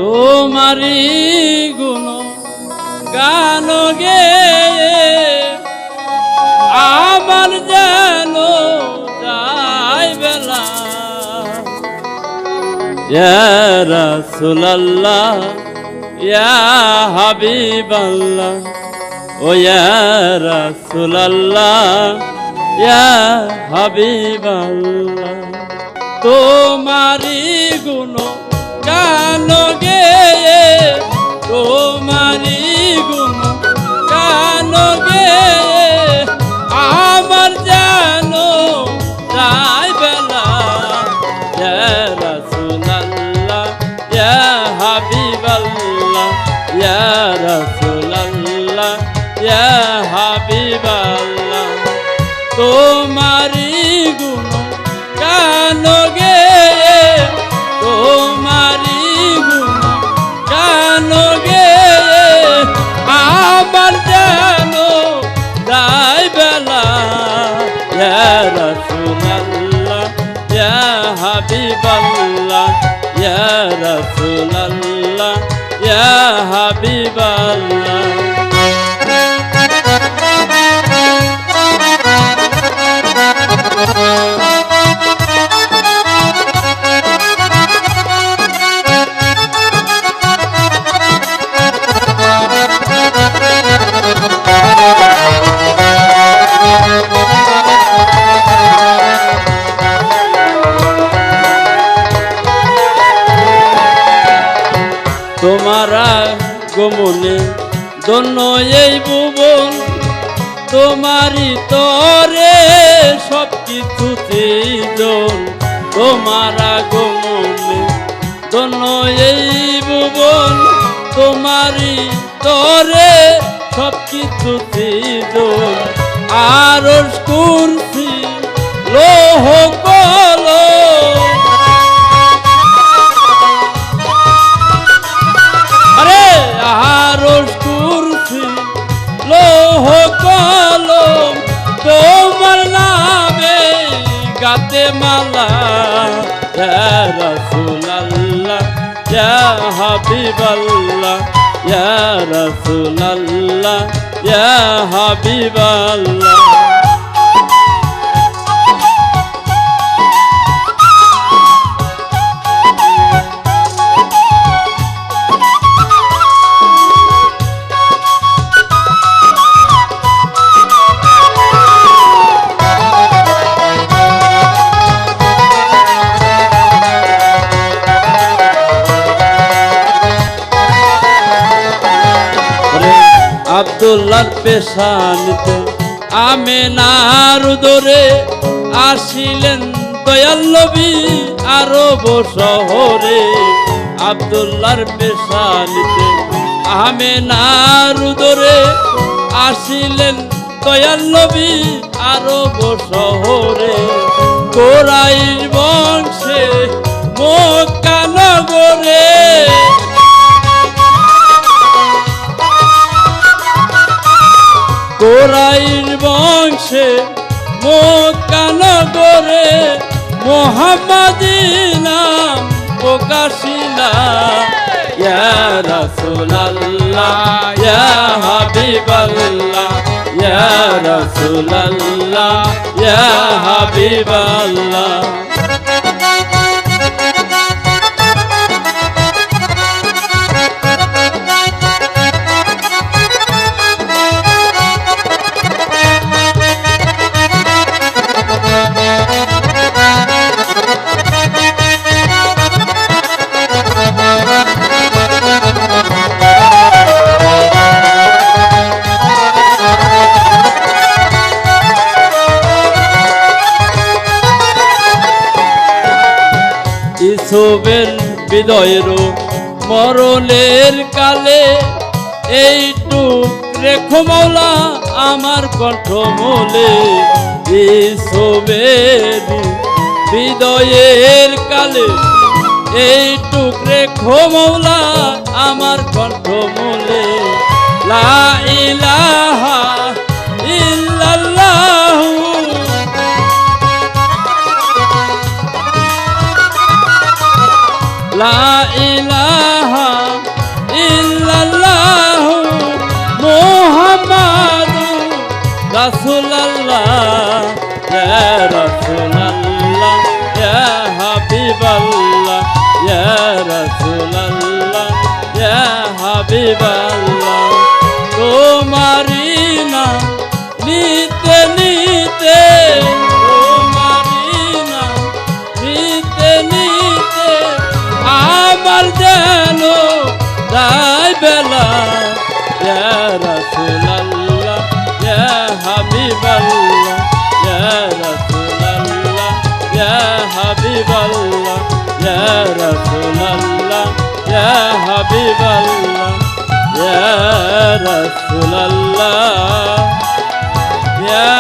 তোমারি গুণ গান গে আমার যেন যাই বেলা ইয়া রাসূলুল্লাহ ইয়া হাবিবাল্লাহ ও ইয়া রাসূলুল্লাহ ইয়া হাবিবাল্লাহ তোমারি গুণ গান গে তোমারি গুণ গান গে আমার যেন যাই বেলা ইয়া রাসূলুল্লাহ ইয়া হাবিবাল্লাহ ইয়া রাসূলুল্লাহ ইয়া হাবিবাল্লাহ তোমারি গুণ গান গে তোমারি গুণ গান গে আমার যেন যাই বেলা ইয়া রাসূলুল্লাহ ইয়া হাবিবাল্লাহ ইয়া রাসূলুল্লাহ ইয়া হাবিবাল্লাহ তোমারা গমনে দন্য এই ভুবন তোমারি তরে সব কিছুতে জন তোমারা গমনে দন্য এই ভুবন তোমারি তরে সব কিছুতে জন আরশ কুরসি লৌহ কলম আরশ কুরসি লৌহ কলম তোমার নামে গাতে মালা ইয়া রাসূলুল্লাহ ইয়া হাবিবাল্লাহ ইয়া রাসূলুল্লাহ ইয়া হাবিবাল্লাহ আব্দুল্লাহর পেশানিতে আমেনার উদরে আসিলেন দয়াল নবী আরব শহরে আব্দুল্লাহর পেশানিতে আমেনার উদরে আসিলেন দয়াল নবী আরব শহরে কুরাইশ বংশে মক্কা নগরে কুরাইশ বংশে মক্কা নগরে মুহাম্মাদী নাম প্রকাশিলা ইয়া রাসূলুল্লাহ ইয়া হাবিবাল্লাহ ইয়া রাসূলুল্লাহ ইয়া হাবিবাল্লাহ ইউসুফের বিদয়ের মরণের কালে এইটুক রেখো মাওলা আমার কণ্ঠমূলে ইউসুফের বিদয়ের কালে এইটুক রেখো মাওলা আমার কণ্ঠমূলে লা ইলাহা ইল্লাল্লাহু লা ইলাহা হাবিবাল্লাহ ইয়া রাসূলুল্লাহ ইয়া হাবিবাল্লাহ তোমারি নাম নিতে নিতে তোমারি নাম নিতে নিতে আমার যেন দায় বেলা ইয়া রাসূলুল্লাহ ইয়া হাবিবাল্লাহ ইয়া রাসূলুল্লাহ ইয়া হাবিবাল্লাহ ইয়া রাসূলুল্লাহ ইয়া হাবিবাল্লাহ ইয়া রাসূলুল্লাহ ইয়া